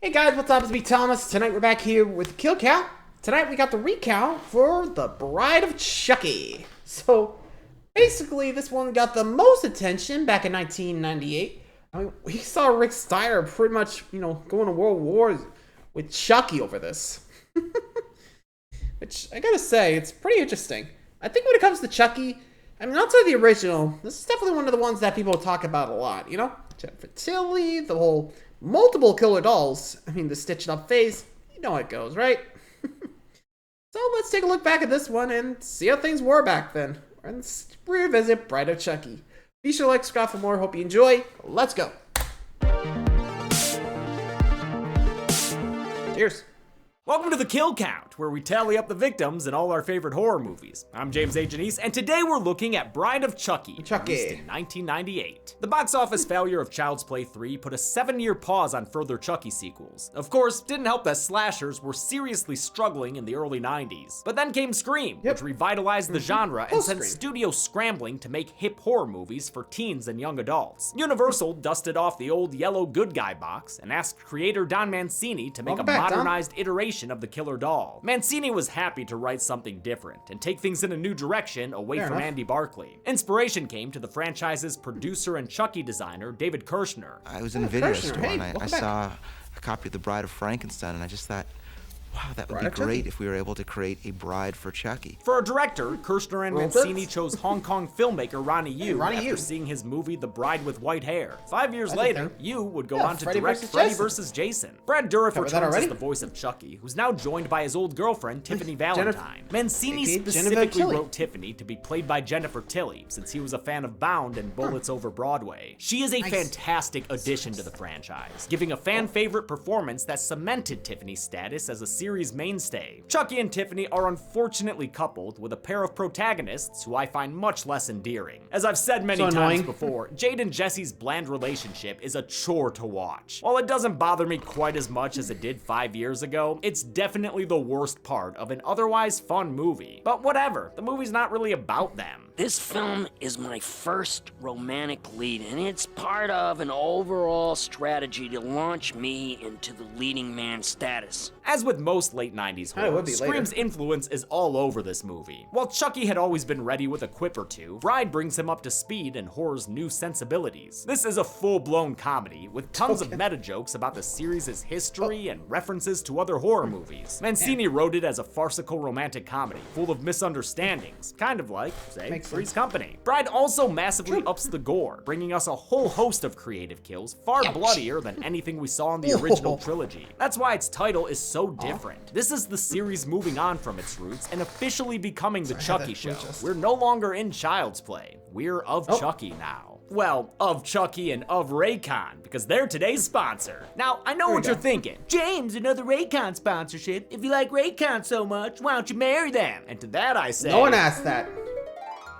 Hey guys, what's up? It's me, Thomas. Tonight we're back here with Kill Count. Tonight we got the recount for the Bride of Chucky. So, basically, this one got the most attention back in 1998. I mean, we saw Rick Steiner pretty much, going to world wars with Chucky over this. Which, I gotta say, it's pretty interesting. I think when it comes to Chucky, I mean, outside the original, this is definitely one of the ones that people talk about a lot, Jennifer Tilly, the whole multiple killer dolls. I mean, the stitched up face, you know how it goes, right? So let's take a look back at this one and see how things were back then. And let's revisit Bride of Chucky. Be sure to like, subscribe for more. Hope you enjoy. Let's go. Cheers. Welcome to the Kill Count, where we tally up the victims in all our favorite horror movies. I'm James A. Janice, and today we're looking at Bride of Chucky, released in 1998. The box office failure of Child's Play 3 put a 7-year pause on further Chucky sequels. Of course, didn't help that slashers were seriously struggling in the early 90s. But then came Scream, which revitalized the genre and sent studios scrambling to make hip horror movies for teens and young adults. Universal dusted off the old yellow good guy box and asked creator Don Mancini to make a modernized iteration of the killer doll. Mancini was happy to write something different and take things in a new direction away from Andy Barclay. Inspiration came to the franchise's producer and Chucky designer, David Kirshner. I was in a video store and I saw a copy of The Bride of Frankenstein, and I just thought, wow, that would be great if we were able to create a bride for Chucky. For a director, Kirshner and Mancini chose Hong Kong filmmaker Ronnie Yu after seeing his movie The Bride with White Hair. 5 years later, Yu would go on to direct Freddy vs. Jason. Brad Dourif returns as the voice of Chucky, who's now joined by his old girlfriend, Tiffany Valentine. Mancini specifically wrote Tiffany to be played by Jennifer Tilly, since he was a fan of Bound and Bullets Over Broadway. She is a fantastic addition to the franchise, giving a fan-favorite performance that cemented Tiffany's status as a series mainstay. Chucky and Tiffany are unfortunately coupled with a pair of protagonists who I find much less endearing. As I've said many times before, Jade and Jesse's bland relationship is a chore to watch. While it doesn't bother me quite as much as it did 5 years ago, it's definitely the worst part of an otherwise fun movie. But whatever, the movie's not really about them. This film is my first romantic lead, and it's part of an overall strategy to launch me into the leading man status. As with most late 90s horror, Scream's influence is all over this movie. While Chucky had always been ready with a quip or two, Bride brings him up to speed in horror's new sensibilities. This is a full-blown comedy, with tons of meta jokes about the series' history and references to other horror movies. Mancini wrote it as a farcical romantic comedy, full of misunderstandings, kind of like, say, Three's Company. Bride also massively ups the gore, bringing us a whole host of creative kills, far bloodier than anything we saw in the original trilogy. That's why its title is so different. This is the series moving on from its roots and officially becoming the Chucky show. We're no longer in Child's Play. We're of Chucky now. Well, of Chucky and of RECOUNT, because they're today's sponsor. Now, I know what you're thinking. James, another RECOUNT sponsorship. If you like RECOUNT so much, why don't you marry them? And to that I say... No one asked that.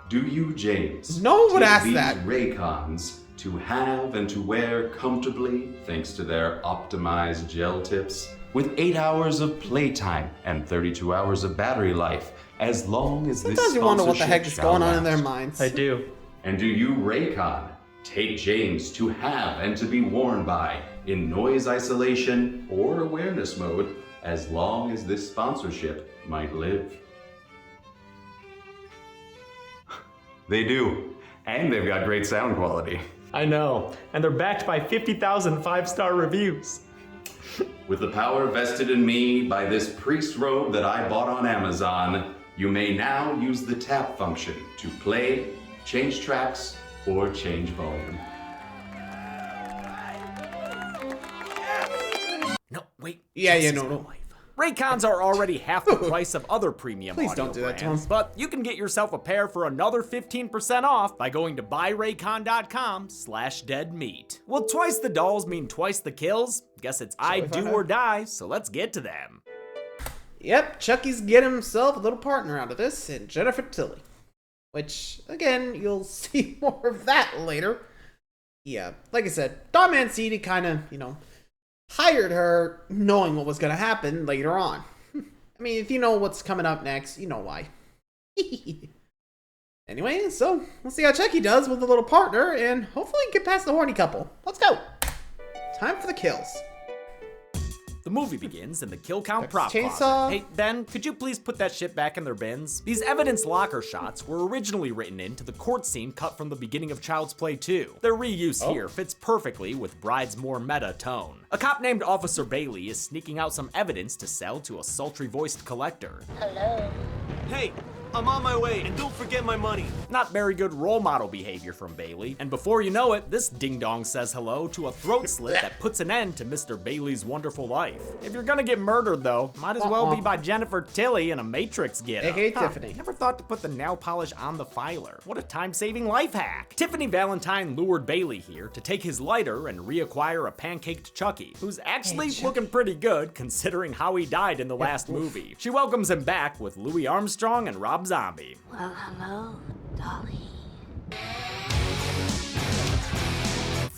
Do you, James? No one would ask that. RECOUNTs to have and to wear comfortably, thanks to their optimized gel tips, with 8 hours of playtime and 32 hours of battery life, as long as this Sometimes you wonder what the heck is going on in their minds. I do. And do you, RECOUNT, take James to have and to be worn by in noise isolation or awareness mode, as long as this sponsorship might live? They do, and they've got great sound quality. I know, and they're backed by 50,000 5-star reviews. With the power vested in me by this priest robe that I bought on Amazon, you may now use the tap function to play, change tracks, or change volume. No, wait. No. RECOUNTs are already half the price of other premium audio don't do that to brands, him. but you can get yourself a pair for another 15% off by going to buyraycon.com/deadmeat. Will twice the dolls mean twice the kills? Guess it's I do or die, so let's get to them. Yep, Chucky's getting himself a little partner out of this, and Jennifer Tilly. Which, again, you'll see more of that later. Yeah, like I said, Don Mancini kind of, hired her knowing what was going to happen later on. I mean, if you know what's coming up next, you know why. Anyway, so we'll see how Chucky does with a little partner, and hopefully get past the horny couple. Let's go. Time for the kills. The movie begins in the kill count prop chainsaw. closet. Hey, Ben, could you please put that shit back in their bins? These evidence locker shots were originally written into the court scene cut from the beginning of Child's Play 2. Their reuse here fits perfectly with Bride's more meta tone. A cop named Officer Bailey is sneaking out some evidence to sell to a sultry-voiced collector. Hello. Hey, I'm on my way, and don't forget my money. Not very good role model behavior from Bailey, and before you know it, this ding-dong says hello to a throat slit that puts an end to Mr. Bailey's wonderful life. If you're gonna get murdered though, might as well be by Jennifer Tilly in a Matrix get-up. Hey, Tiffany. Never thought to put the nail polish on the filer. What a time-saving life hack. Tiffany Valentine lured Bailey here to take his lighter and reacquire a pancaked Chucky, who's actually looking pretty good considering how he died in the last movie. She welcomes him back with Louis Armstrong and Rob Zombie. Well, hello, Dolly.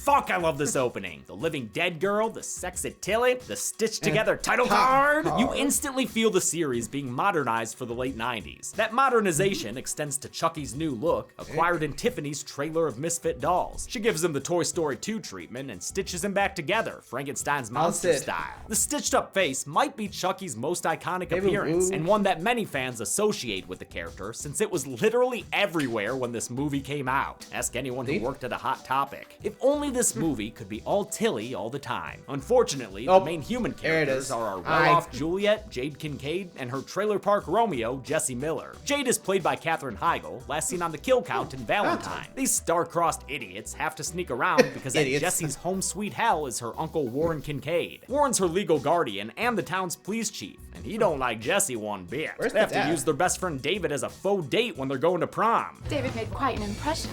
Fuck, I love this opening. The living dead girl, the sexy Tilly, the stitched together title card. You instantly feel the series being modernized for the late 90s. That modernization extends to Chucky's new look, acquired in Tiffany's trailer of misfit dolls. She gives him the Toy Story 2 treatment and stitches him back together, Frankenstein's monster style. The stitched up face might be Chucky's most iconic appearance, and one that many fans associate with the character since it was literally everywhere when this movie came out. Ask anyone who worked at a Hot Topic. If only this movie could be all Tilly all the time. Unfortunately, the main human characters are our well-off Juliet, Jade Kincaid, and her trailer park Romeo, Jesse Miller. Jade is played by Katherine Heigl, last seen on the kill count in Valentine. These star-crossed idiots have to sneak around because at Jesse's home sweet hell is her uncle Warren Kincaid. Warren's her legal guardian and the town's police chief, and he don't like Jesse one bit. They have to use their best friend David as a faux date when they're going to prom. David made quite an impression.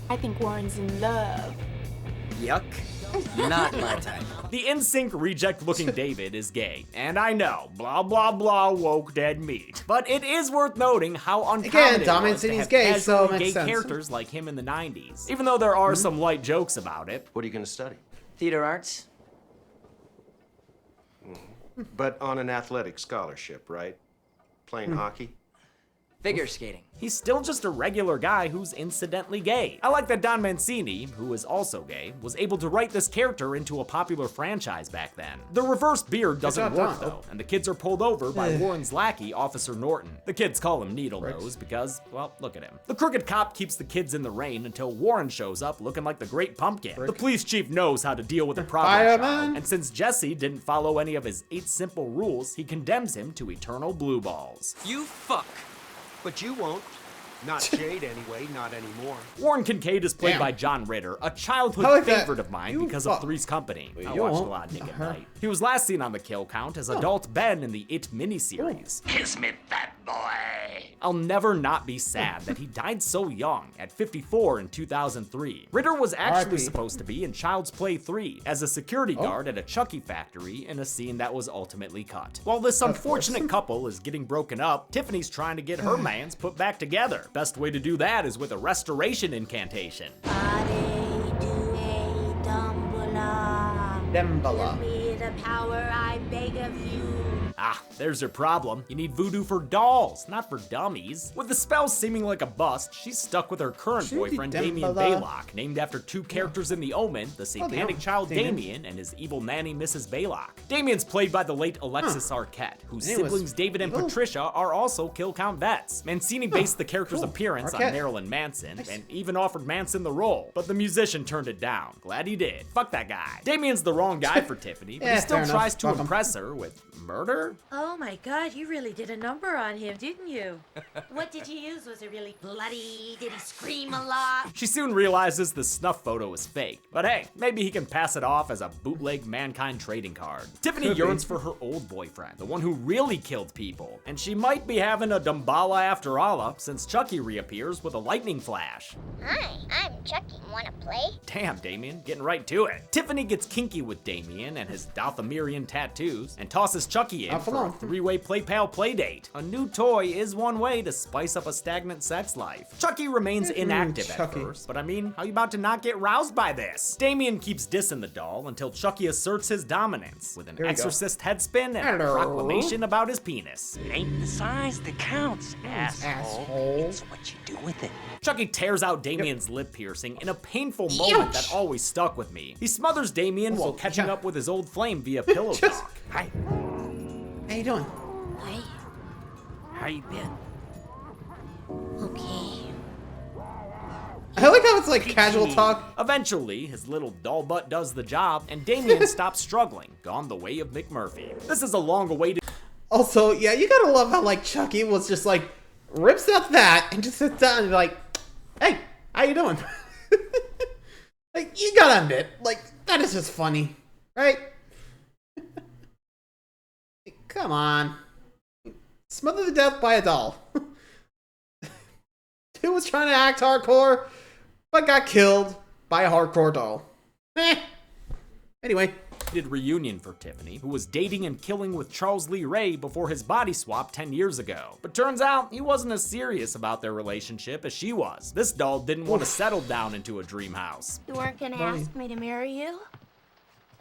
I think Warren's in love. Yuck. Not my type. The in-sync reject-looking David is gay, and I know, blah blah blah woke dead meat. But it is worth noting how uncommon it was to have gay, so it casually makes gay sense. characters like him in the 90s. Even though there are some light jokes about it. What are you going to study? Theater arts? But on an athletic scholarship, right? Playing hockey? Figure skating. He's still just a regular guy who's incidentally gay. I like that Don Mancini, who is also gay, was able to write this character into a popular franchise back then. The reverse beard doesn't work though, and the kids are pulled over by Warren's lackey, Officer Norton. The kids call him Needle Nose because, well, look at him. The crooked cop keeps the kids in the rain until Warren shows up looking like the Great Pumpkin. The police chief knows how to deal with a problem child, and since Jesse didn't follow any of his 8 simple rules, he condemns him to eternal blue balls. You fuck. But you won't. Not Jade anyway, not anymore. Warren Kincaid is played by John Ritter, a childhood favorite of mine because of Three's Company. I watched a lot of Nick at Night. He was last seen on the kill count as adult Ben in the It miniseries. Kiss me, fat boy. I'll never not be sad that he died so young, at 54 in 2003. Ritter was actually supposed to be in Child's Play 3 as a security guard at a Chucky factory in a scene that was ultimately cut. While this unfortunate couple is getting broken up, Tiffany's trying to get her mans put back together. Best way to do that is with a restoration incantation. Dembala. Give me the power, I beg of you. Ah, there's her problem. You need voodoo for dolls, not for dummies. With the spell seeming like a bust, she's stuck with her current boyfriend, Damien Baylock, named after 2 characters in The Omen, the satanic child Damien and his evil nanny, Mrs. Baylock. Damien's played by the late Alexis Arquette, whose siblings David and Patricia are also kill count vets. Mancini based the character's appearance on Marilyn Manson, and even offered Manson the role, but the musician turned it down. Glad he did. Fuck that guy. Damien's the wrong guy for Tiffany, but he still tries to impress her with murder? Oh my god, you really did a number on him, didn't you? What did you use? Was it really bloody? Did he scream a lot? She soon realizes the snuff photo is fake, but hey, maybe he can pass it off as a bootleg Mankind trading card. Tiffany yearns for her old boyfriend, the one who really killed people, and she might be having a Dumbala after all, since Chucky reappears with a lightning flash. Hi, I'm Chucky. Wanna play? Damn, Damien, getting right to it. Tiffany gets kinky with Damien and his Dothamirian tattoos, and tosses Chucky in for a 3-way play pal playdate. A new toy is one way to spice up a stagnant sex life. Chucky remains inactive at first, but I mean, how you about to not get roused by this? Damien keeps dissing the doll until Chucky asserts his dominance with an exorcist headspin and a proclamation about his penis. It ain't the size that counts, asshole. It's what you do with it. Chucky tears out Damien's lip piercing in a painful moment that always stuck with me. He smothers Damien while catching up with his old flame flame via pillow talk. Hi. How you doing? Hi. How you been? Okay. I like how it's like casual talk. Eventually, his little doll butt does the job, and Damien stops struggling, gone the way of McMurphy. This is a long-awaited... Also, yeah, you gotta love how like Chucky was just like rips out that and just sits down and be like, "Hey, how you doing?" Like, you gotta admit, like, that is just funny, right? Come on. Smothered to death by a doll. Dude was trying to act hardcore, but got killed by a hardcore doll. Anyway. Reunion for Tiffany, who was dating and killing with Charles Lee Ray before his body swap 10 years ago. But turns out, he wasn't as serious about their relationship as she was. This doll didn't want to settle down into a dream house. You weren't gonna ask me to marry you?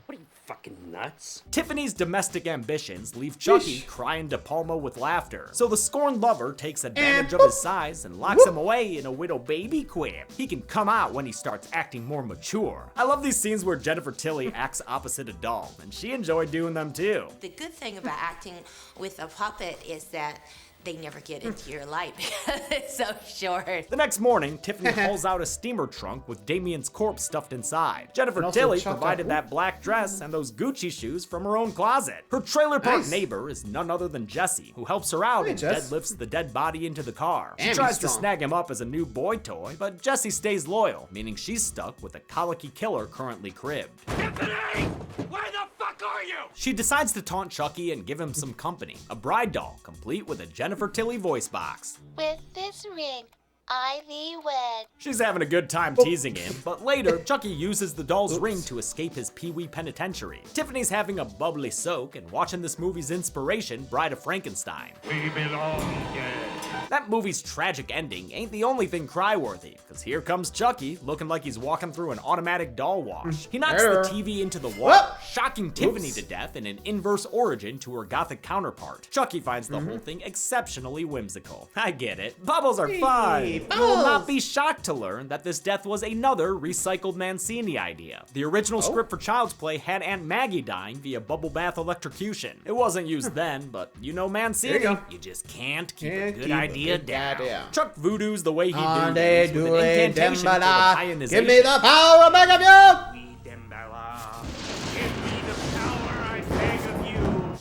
What are you, fucking nuts? Tiffany's domestic ambitions leave Chucky crying De Palma with laughter. So the scorned lover takes advantage of his size and locks him away in a widow baby crib. He can come out when he starts acting more mature. I love these scenes where Jennifer Tilly acts opposite a doll, and she enjoyed doing them too. The good thing about acting with a puppet is that they never get into your life because it's so short. The next morning, Tiffany pulls out a steamer trunk with Damien's corpse stuffed inside. Jennifer Tilly provided that black dress and those Gucci shoes from her own closet. Her trailer park neighbor is none other than Jesse, who helps her out and deadlifts the dead body into the car. She tries to snag him up as a new boy toy, but Jesse stays loyal, meaning she's stuck with a colicky killer currently cribbed. Tiffany! Where the fuck are you? She decides to taunt Chucky and give him some company. A bride doll, complete with a Jennifer Tilly voice box. With this ring, I thee wed. She's having a good time teasing him, but later, Chucky uses the doll's ring to escape his Pee-wee penitentiary. Tiffany's having a bubbly soak and watching this movie's inspiration, Bride of Frankenstein. We belong dead. That movie's tragic ending ain't the only thing cry-worthy, because here comes Chucky, looking like he's walking through an automatic doll wash. He knocks the TV into the wall, shocking Tiffany to death in an inverse origin to her gothic counterpart. Chucky finds the whole thing exceptionally whimsical. I get it. Bubbles are fun. You will not be shocked to learn that this death was another recycled Mancini idea. The original script for Child's Play had Aunt Maggie dying via bubble bath electrocution. It wasn't used then, but you know Mancini, you just can't keep a good idea down. Chuck voodoo's the way he does with an incantation for the ionization. Give me the power, I beg of you!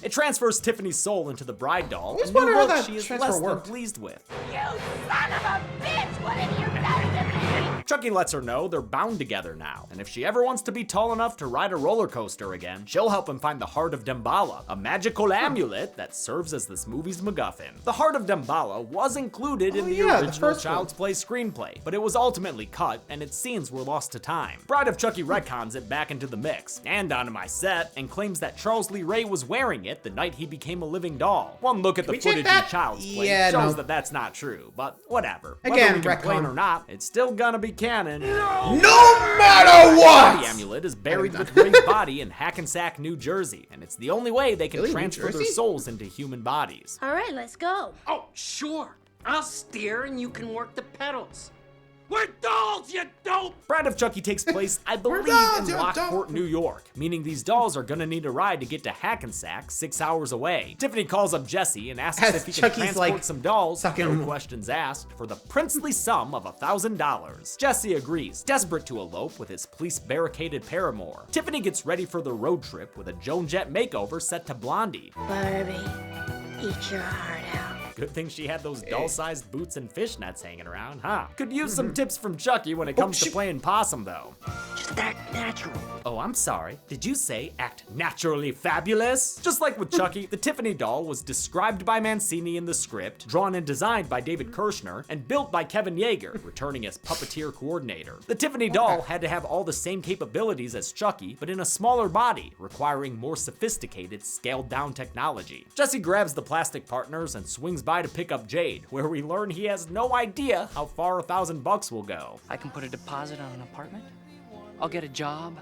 It transfers Tiffany's soul into the bride doll, a new wonder how look that she is transfer less worked. than pleased with. You son of a bitch! What have you done to me? Chucky lets her know they're bound together now, and if she ever wants to be tall enough to ride a roller coaster again, she'll help him find the Heart of Damballa, a magical amulet that serves as this movie's MacGuffin. The Heart of Damballa was included in the original Child's Play screenplay, but it was ultimately cut, and its scenes were lost to time. Bride of Chucky retcons it back into the mix, and onto my set, and claims that Charles Lee Ray was wearing it the night he became a living doll. One look at the footage in Child's Play shows that that's not true, but whatever. Whether we complain or not, it's still gonna be canon. No matter what! The amulet is buried with Ray's body in Hackensack, New Jersey, and it's the only way they can transfer their souls into human bodies. All right, let's go. Oh, sure. I'll steer and you can work the pedals. We're dolls, you dope! Bride of Chucky takes place, I believe, in Lockport, New York, meaning these dolls are gonna need a ride to get to Hackensack, 6 hours away. Tiffany calls up Jesse and asks if he can transport some dolls, no questions asked, for the princely sum of $1,000. Jesse agrees, desperate to elope with his police-barricaded paramour. Tiffany gets ready for the road trip with a Joan Jett makeover set to Blondie. Barbie, eat your heart out. Good thing she had those doll-sized boots and fishnets hanging around, huh? Could use some tips from Chucky when it comes to playing possum, though. Just act natural. Oh, I'm sorry. Did you say act naturally fabulous? Just like with Chucky, the Tiffany doll was described by Mancini in the script, drawn and designed by David Kirshner, and built by Kevin Yeager, returning as puppeteer coordinator. The Tiffany doll had to have all the same capabilities as Chucky, but in a smaller body, requiring more sophisticated, scaled-down technology. Jesse grabs the plastic partners and swings by to pick up Jade, where we learn he has no idea how far $1,000 will go. I can put a deposit on an apartment. I'll get a job.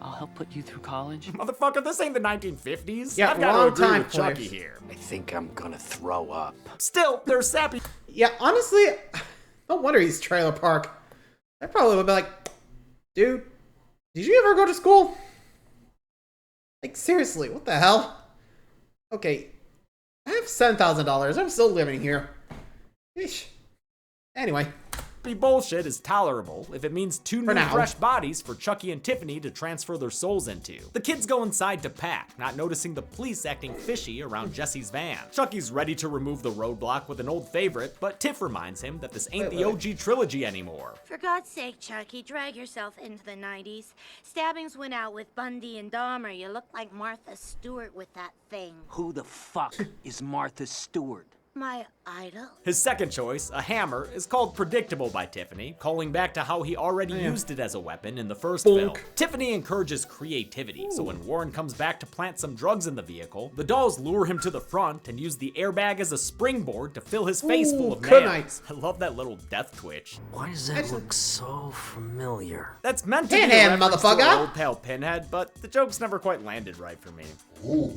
I'll help put you through college. Motherfucker, this ain't the 1950s. Yeah, I've got to agree with time, Chucky here. I think I'm gonna throw up. Still, they're sappy. Yeah, honestly, no wonder he's trailer park. I probably would be like, dude, did you ever go to school? Like, seriously, what the hell? Okay, I have $7,000. I'm still living here. Eesh. Anyway. Bullshit is tolerable if it means two new now. fresh bodies for Chucky and Tiffany to transfer their souls into. The kids go inside to pack, not noticing the police acting fishy around Jesse's van. Chucky's ready to remove the roadblock with an old favorite, but Tiff reminds him that this ain't the OG trilogy anymore. For God's sake, Chucky, drag yourself into the 90s. Stabbings went out with Bundy and Dahmer. You look like Martha Stewart with that thing. Who the fuck is Martha Stewart? My idol. His second choice, a hammer, is called predictable by Tiffany, calling back to how he already used it as a weapon in the first film. Tiffany encourages creativity, so when Warren comes back to plant some drugs in the vehicle, the dolls lure him to the front and use the airbag as a springboard to fill his face full of nails. I love that little death twitch. Why does that look so familiar? That's meant to be a reference to our old pal Pinhead, but the joke's never quite landed right for me. Oh,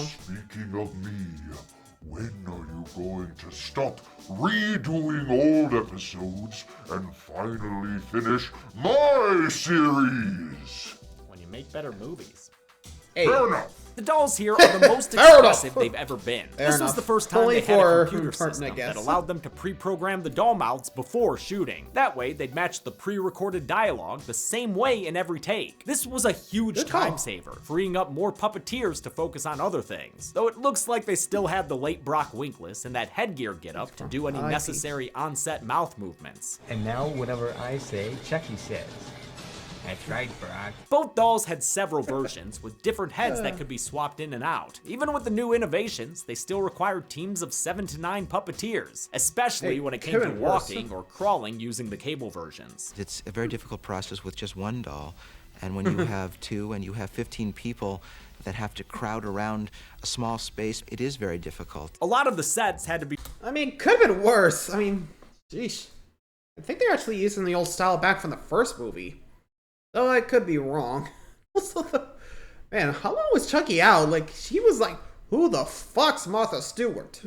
speaking of me, when are you going to stop redoing old episodes and finally finish my series? When you make better movies. Hey. Fair enough. The dolls here are the most expressive they've ever been. This was the first time they had a computer system that allowed them to pre-program the doll mouths before shooting. That way, they'd match the pre-recorded dialogue the same way in every take. This was a huge time saver, freeing up more puppeteers to focus on other things. Though it looks like they still have the late Brock Winkless and that headgear getup to do any necessary on-set mouth movements. And now, whenever I say, Chucky says. That's right, Brock. Both dolls had several versions with different heads that could be swapped in and out. Even with the new innovations, they still required teams of 7 to 9 puppeteers, especially when it came to walking or crawling using the cable versions. It's a very difficult process with just one doll, and when you have 2 and you have 15 people that have to crowd around a small space, it is very difficult. A lot of the sets had to be... I mean, could have been worse. I mean, jeez. I think they're actually using the old style back from the first movie. Though I could be wrong. Man, how long was Chucky out? Like, she was like, who the fuck's Martha Stewart?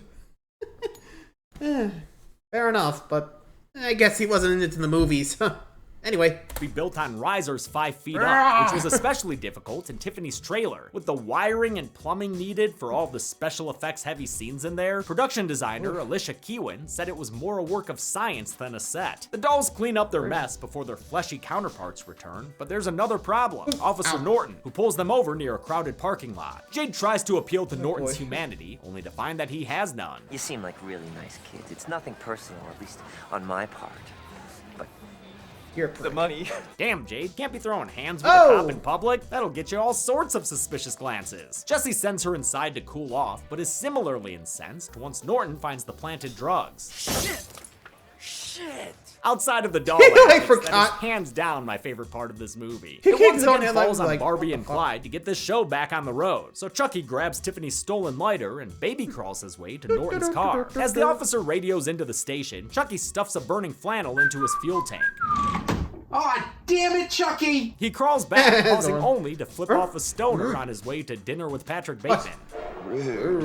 Fair enough, but I guess he wasn't into the movies. Anyway. Be built on risers 5 feet up, which was especially difficult in Tiffany's trailer. With the wiring and plumbing needed for all the special effects heavy scenes in there, production designer Alicia Keown said it was more a work of science than a set. The dolls clean up their mess before their fleshy counterparts return, but there's another problem. Officer Norton, who pulls them over near a crowded parking lot. Jade tries to appeal to Norton's humanity, only to find that he has none. You seem like really nice kids. It's nothing personal, at least on my part. The money. Damn, Jade, can't be throwing hands with a cop in public. That'll get you all sorts of suspicious glances. Jesse sends her inside to cool off, but is similarly incensed once Norton finds the planted drugs. Shit. Outside of the doll that is hands down my favorite part of this movie. It once again falls on Barbie and Clyde to get this show back on the road. So Chucky grabs Tiffany's stolen lighter and baby crawls his way to Norton's car. As the officer radios into the station, Chucky stuffs a burning flannel into his fuel tank. Aw, damn it, Chucky! He crawls back, pausing only to flip off a stoner on his way to dinner with Patrick Bateman.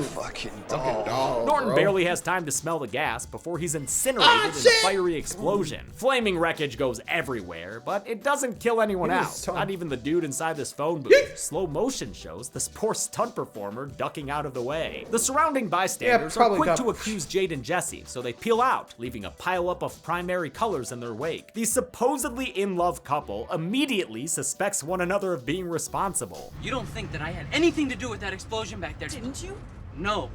Fucking doll. Norton barely has time to smell the gas before he's incinerated in a fiery explosion. Flaming wreckage goes everywhere, but it doesn't kill anyone else. Not even the dude inside this phone booth. Slow motion shows this poor stunt performer ducking out of the way. The surrounding bystanders are quick to accuse Jade and Jesse, so they peel out, leaving a pileup of primary colors in their wake. The supposedly in-love couple immediately suspects one another of being responsible. You don't think that I had anything to do with that explosion back there, didn't you? No.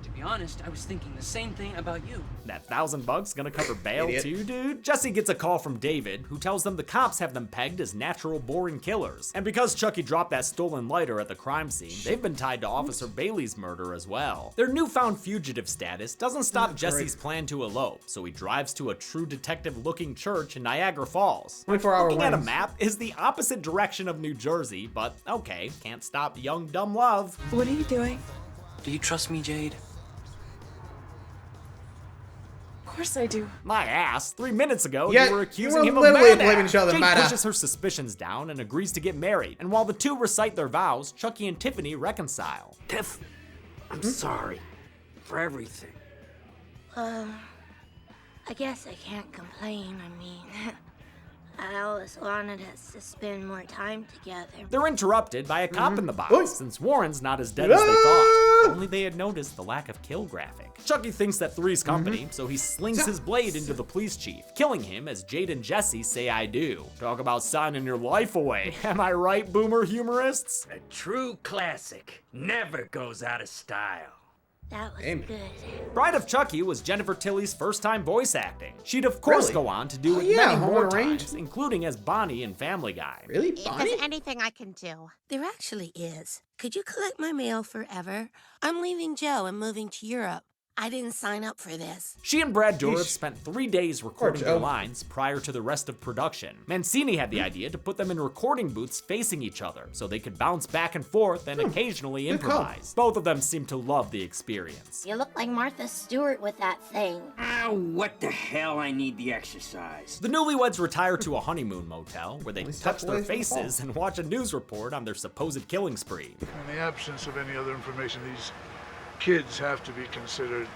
To be honest, I was thinking the same thing about you. That $1,000 gonna cover bail too, dude? Jesse gets a call from David, who tells them the cops have them pegged as natural boring killers. And because Chucky dropped that stolen lighter at the crime scene, they've been tied to Officer Bailey's murder as well. Their newfound fugitive status doesn't stop Jesse's plan to elope, so he drives to a true detective-looking church in Niagara Falls. Looking at a map is the opposite direction of New Jersey, but okay, can't stop young dumb love. What are you doing? Do you trust me, Jade? Of course I do. My ass. 3 minutes ago, you were accusing him of literally murder. blaming each other. Jade pushes her suspicions down and agrees to get married. And while the two recite their vows, Chucky and Tiffany reconcile. Tiff, I'm sorry for everything. I guess I can't complain. I mean, I always wanted us to spend more time together. They're interrupted by a cop in the box, since Warren's not as dead as they thought. Only they had noticed the lack of kill graphic. Chucky thinks that Three's company, so he slings his blade into the police chief, killing him as Jade and Jesse say I do. Talk about signing your life away. Am I right, boomer humorists? A true classic. Never goes out of style. That was good. Bride of Chucky was Jennifer Tilly's first time voice acting. She'd of course go on to do it many more times, including as Bonnie in Family Guy. Really, If there's anything I can do. There actually is. Could you collect my mail forever? I'm leaving Joe and moving to Europe. I didn't sign up for this. She and Brad Dourif spent 3 days recording their lines prior to the rest of production. Mancini had the idea to put them in recording booths facing each other so they could bounce back and forth and occasionally improvise. Both of them seemed to love the experience. You look like Martha Stewart with that thing. Oh, what the hell? I need the exercise. The newlyweds retire to a honeymoon motel where they touch their faces and watch a news report on their supposed killing spree. In the absence of any other information, these kids have to be considered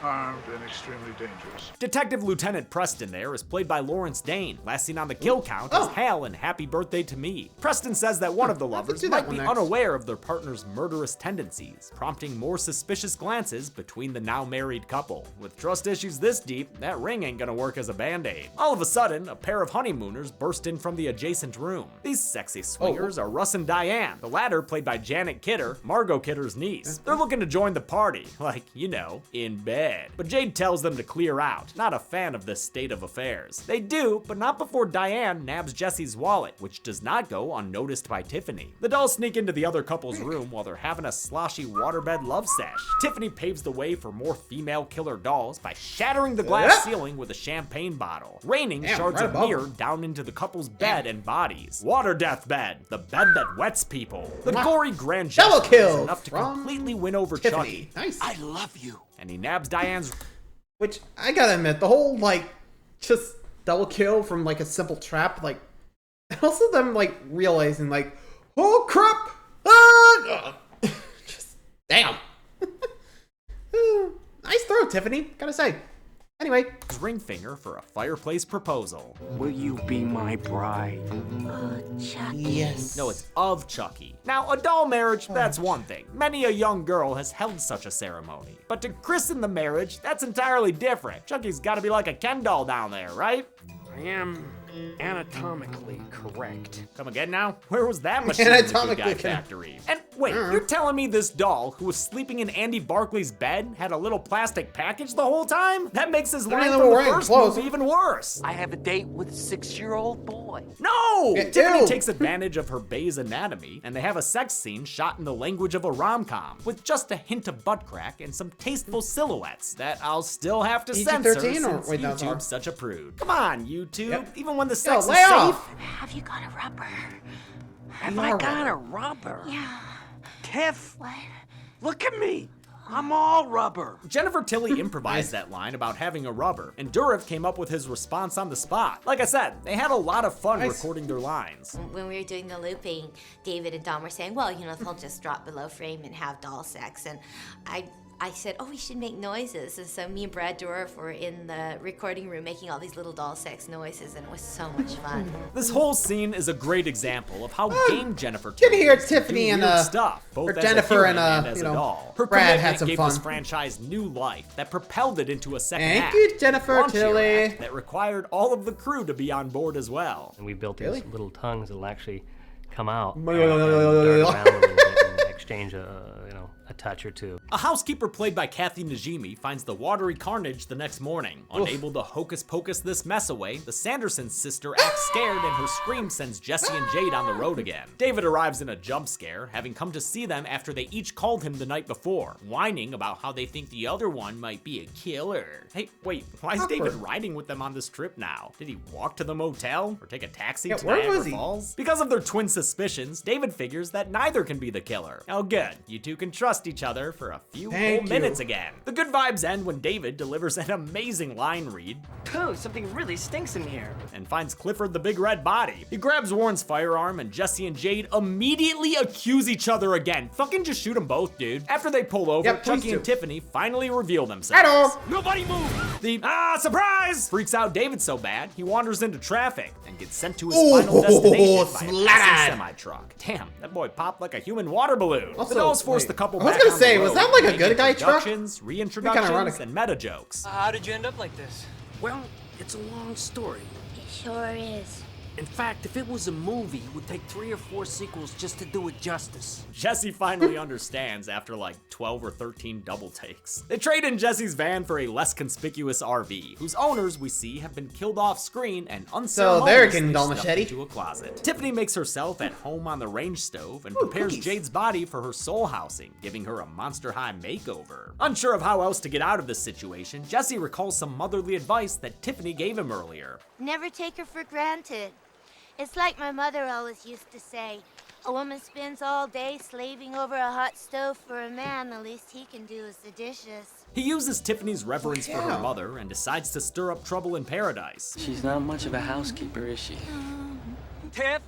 armed and extremely dangerous. Detective Lieutenant Preston there is played by Lawrence Dane, last seen on the kill count as Hal in Happy Birthday to Me. Preston says that one of the lovers might be unaware of their partner's murderous tendencies, prompting more suspicious glances between the now married couple. With trust issues this deep, that ring ain't gonna work as a band-aid. All of a sudden, a pair of honeymooners burst in from the adjacent room. These sexy swingers are Russ and Diane, the latter played by Janet Kidder, Margot Kidder's niece. They're looking to join the party, like, you know, in bed. But Jade tells them to clear out, not a fan of this state of affairs. They do, but not before Diane nabs Jesse's wallet, which does not go unnoticed by Tiffany. The dolls sneak into the other couple's room while they're having a sloshy waterbed love sesh. Tiffany paves the way for more female killer dolls by shattering the glass ceiling with a champagne bottle, raining shards of mirror down into the couple's bed and bodies. Water death bed, the bed that wets people. The gory grand gesture is enough to completely win over Chucky. Nice. I love you. And he nabs Diane's. Which, I gotta admit, the whole, like, just double kill from, like, a simple trap, like, and also them, like, realizing, like, oh crap! Ah! Just, damn. Nice throw, Tiffany, gotta say. Anyway. Ring finger for a fireplace proposal. Will you be my bride? Chucky. Yes. No, it's of Chucky. Now, a doll marriage, that's one thing. Many a young girl has held such a ceremony. But to christen the marriage, that's entirely different. Chucky's gotta be like a Ken doll down there, right? I am anatomically correct. Come again now? Where was that machine in the Good Guy Factory? And wait, you're telling me this doll, who was sleeping in Andy Barclay's bed, had a little plastic package the whole time? That makes his line from the first movie even worse. I have a date with a 6-year-old boy. No! Tiffany takes advantage of her Bay's anatomy, and they have a sex scene shot in the language of a rom-com, with just a hint of butt crack and some tasteful silhouettes that I'll still have to censor since YouTube's such a prude. Come on, YouTube. Even when the sex is safe. Have you got a rubber? Have I got a rubber? Yeah. Tiff, look at me. I'm all rubber. Jennifer Tilly improvised that line about having a rubber, and Dourif came up with his response on the spot. Like I said, they had a lot of fun recording their lines. When we were doing the looping, David and Dom were saying, well, you know, they'll just drop below frame and have doll sex. And I said, oh, we should make noises. And so me and Brad Dourif were in the recording room making all these little doll sex noises, and it was so much fun. This whole scene is a great example of how game Jennifer Tilly here, Tiffany and stuff, both or as Jennifer a human and as you a know, doll. Her Brad commitment had some gave fun. this franchise new life that propelled it into a second Thank act. you, Jennifer Launchier Tilly. act that required all of the crew to be on board as well. And we built these little tongues that'll actually come out and dart around a little bit and exchange a touch or two. A housekeeper played by Kathy Najimy finds the watery carnage the next morning. Unable to hocus pocus this mess away, the Sanderson sister acts scared and her scream sends Jesse and Jade on the road again. David arrives in a jump scare, having come to see them after they each called him the night before, whining about how they think the other one might be a killer. Hey, wait, why is David riding with them on this trip now? Did he walk to the motel or take a taxi to Niagara Falls? Because of their twin suspicions, David figures that neither can be the killer. Oh good, you two can trust each other for a few whole minutes again. The good vibes end when David delivers an amazing line read. Oh, something really stinks in here. And finds Clifford the Big Red Body. He grabs Warren's firearm and Jesse and Jade immediately accuse each other again. Fucking just shoot them both, dude. After they pull over, Chucky and Tiffany finally reveal themselves. Hello. Nobody move! The surprise freaks out David so bad he wanders into traffic and gets sent to his final destination by a passing semi-truck. Damn, that boy popped like a human water balloon. Also, the dolls forced the couple I was back gonna on say, the was road, that like a making good guy truck? introductions, Kinda reintroductions, ironic. and meta jokes. How did you end up like this? Well, it's a long story. It sure is. In fact, if it was a movie, it would take 3 or 4 sequels just to do it justice. Jesse finally understands after like 12 or 13 double takes. They trade in Jesse's van for a less conspicuous RV, whose owners we see have been killed off screen and unceremoniously stuffed into a closet. Tiffany makes herself at home on the range stove and prepares Jade's body for her soul housing, giving her a Monster High makeover. Unsure of how else to get out of this situation, Jesse recalls some motherly advice that Tiffany gave him earlier. Never take her for granted. It's like my mother always used to say, a woman spends all day slaving over a hot stove for a man, the least he can do is the dishes. He uses Tiffany's reverence for her mother and decides to stir up trouble in paradise. She's not much of a housekeeper, is she? Tiff?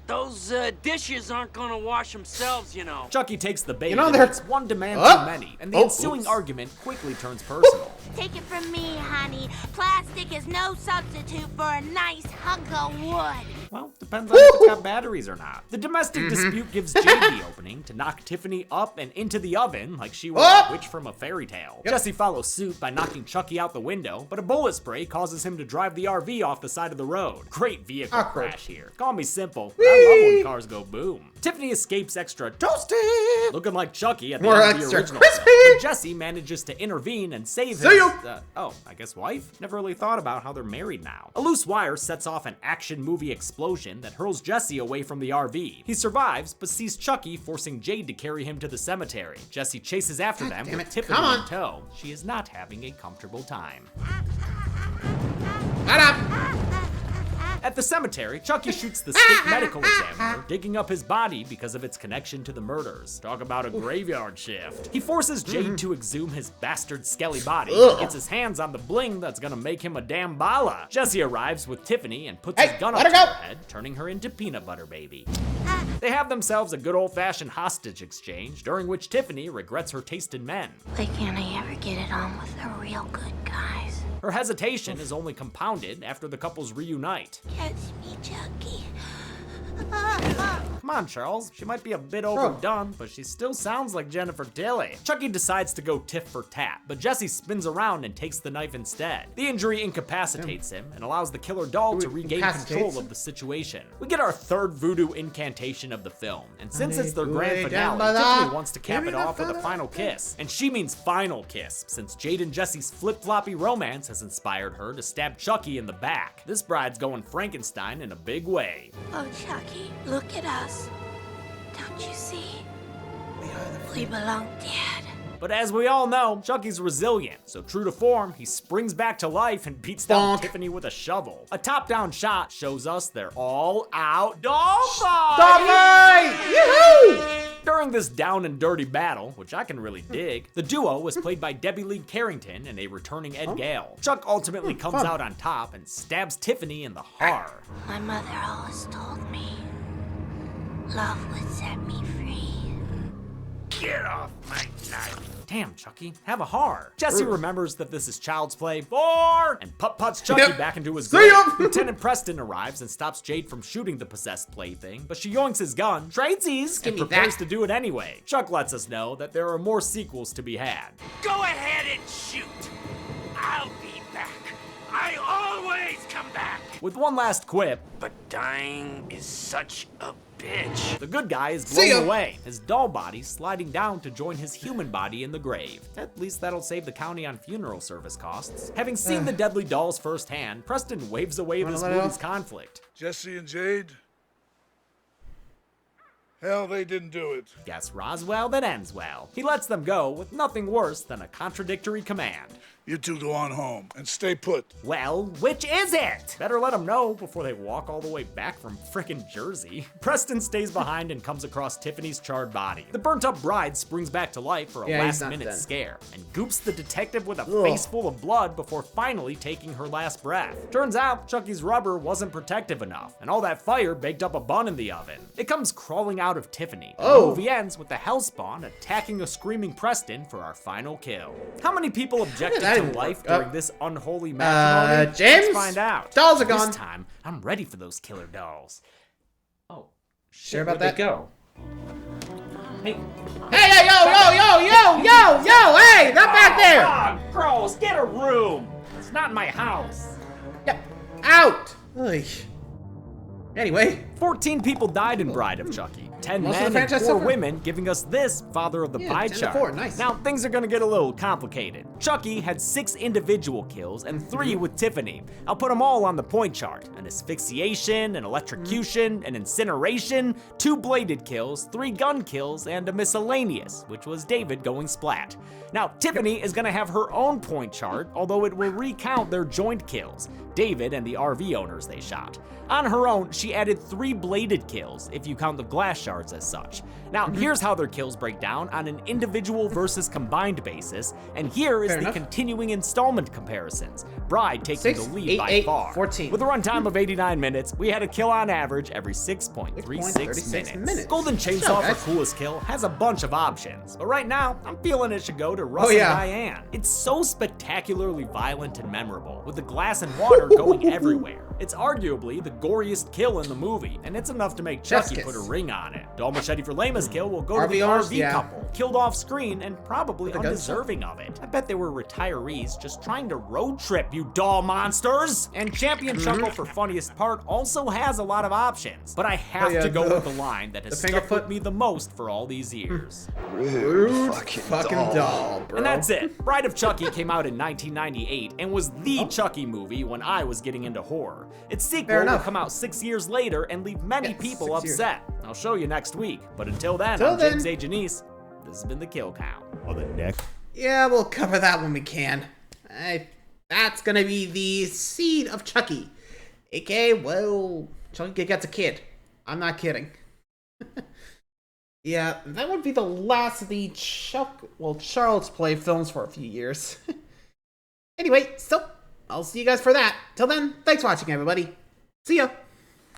Those dishes aren't gonna wash themselves, you know. Chucky takes the bait, You know, and they're- makes one demand Oh! too many, and the Oh, ensuing oops. argument quickly turns personal. Take it from me, honey. Plastic is no substitute for a nice hunk of wood. Well, depends on if it's got batteries or not. The domestic dispute gives Jade the opening to knock Tiffany up and into the oven like she was a witch from a fairy tale. Jesse follows suit by knocking Chucky out the window, but a bullet spray causes him to drive the RV off the side of the road. Great vehicle crash here. Call me simple, but I love when cars go boom. Tiffany escapes extra toasty, looking like Chucky at the More end of the extra original crispy. film, but Jesse manages to intervene and save See his, you. I guess wife? Never really thought about how they're married now. A loose wire sets off an action movie explosion that hurls Jesse away from the RV. He survives, but sees Chucky forcing Jade to carry him to the cemetery. Jesse chases after them with Tiffany Come on. in tow. She is not having a comfortable time. Shut up. At the cemetery, Chucky shoots the state medical examiner, digging up his body because of its connection to the murders. Talk about a graveyard shift. He forces Jade to exhume his bastard skelly body, and gets his hands on the bling that's gonna make him a damn bala. Jesse arrives with Tiffany and puts his gun up to her head, turning her into peanut butter baby. They have themselves a good old-fashioned hostage exchange, during which Tiffany regrets her taste in men. Why can't I ever get it on with the real good guys? Her hesitation is only compounded after the couples reunite. Catch me, Chucky. Come on, Charles. She might be a bit overdone, but she still sounds like Jennifer Tilly. Chucky decides to go tit for tat, but Jesse spins around and takes the knife instead. The injury incapacitates him and allows the killer doll to regain control of the situation. We get our third voodoo incantation of the film, and since it's their grand finale, Tiffany wants to cap it off with a final kiss. And she means final kiss, since Jade and Jesse's flip-floppy romance has inspired her to stab Chucky in the back. This bride's going Frankenstein in a big way. Oh, Chucky, look at us. Don't you see? We belong dead. But as we all know, Chucky's resilient, so true to form, he springs back to life and beats down Tiffany with a shovel. A top-down shot shows us they're all out doll fight! Yahoo! During this down and dirty battle, which I can really dig, the duo was played by Debbie Lee Carrington and a returning Ed Gale. Chuck ultimately comes out on top and stabs Tiffany in the heart. My mother always told me love would set me free. Get off my knife. Damn, Chucky, have a heart. Jesse remembers that this is child's play 4 and puts Chucky back into his grave. Lieutenant Preston arrives and stops Jade from shooting the possessed plaything, but she yoinks his gun, tradesies, and prepares to do it anyway. Chuck lets us know that there are more sequels to be had. Go ahead and shoot. I'll be back. I always come back. With one last quip, but dying is such a bitch. The good guy is blown away, his doll body sliding down to join his human body in the grave. At least that'll save the county on funeral service costs. Having seen the deadly dolls firsthand, Preston waves away this movie's conflict. Jesse and Jade? Hell, they didn't do it. Guess Roswell that ends well. He lets them go with nothing worse than a contradictory command. You two go on home and stay put. Well, which is it? Better let them know before they walk all the way back from frickin' Jersey. Preston stays behind and comes across Tiffany's charred body. The burnt-up bride springs back to life for a last-minute scare and goops the detective with a face full of blood before finally taking her last breath. Turns out Chucky's rubber wasn't protective enough, and all that fire baked up a bun in the oven. It comes crawling out of Tiffany. Oh. The movie ends with the Hellspawn attacking a screaming Preston for our final kill. How many people objected to life during this unholy matrimony? James? Let's find out. Dolls are gone. This time, I'm ready for those killer dolls. Oh, Sure about where'd that? they go? Hey, Hey, yo, hey, not back there. Come on, gross, get a room. It's not my house. Yeah, out. Oy. Anyway, 14 people died in Bride of Chucky. 10 Most of the men and franchise 4 so far. women, giving us this father of the Yeah, pie 10 to chart. 4, nice. Now, things are gonna get a little complicated. Chucky had 6 individual kills and 3 with Tiffany. I'll put them all on the point chart. An asphyxiation, an electrocution, an incineration, 2 bladed kills, 3 gun kills, and a miscellaneous, which was David going splat. Now, Tiffany is gonna have her own point chart, although it will recount their joint kills, David and the RV owners they shot. On her own, she added 3 bladed kills, if you count the glass shards as such. Now, here's how their kills break down on an individual versus combined basis, and here is Fair the enough. continuing installment comparisons. Bride taking 6, the lead 8, by 8, far. 14. With a runtime of 89 minutes, we had a kill on average every 6.36 minutes. Golden Chainsaw guys. for coolest kill has a bunch of options, but right now, I'm feeling it should go to Russ and Diane. It's so spectacularly violent and memorable, with the glass and water going everywhere. It's arguably the goriest kill in the movie, and it's enough to make Chucky Chef's put a kiss. ring on it. Doll Machete for lamest kill will go to the RV owners, RV yeah. couple, killed off screen and probably With a gun undeserving of it. I bet they were retirees just trying to road trip, you doll monsters! And Champion Chuckle for funniest part also has a lot of options, but I have to go with the line that has stuck with me the most for all these years. Rude fucking doll, bro. And that's it. Bride of Chucky came out in 1998 and was the Chucky movie when I was getting into horror. Its sequel Fair will enough. come out 6 years later and leave many people 6 years. upset. I'll show you next week. But until then, Till I'm then. James A. Janice. This has been the Kill Count. On the next. Yeah, we'll cover that when we can. That's gonna be the seed of Chucky. AKA, well, Chucky gets a kid. I'm not kidding. Yeah, that would be the last of the Child's Play films for a few years. Anyway, so I'll see you guys for that. Till then, thanks for watching, everybody. See ya.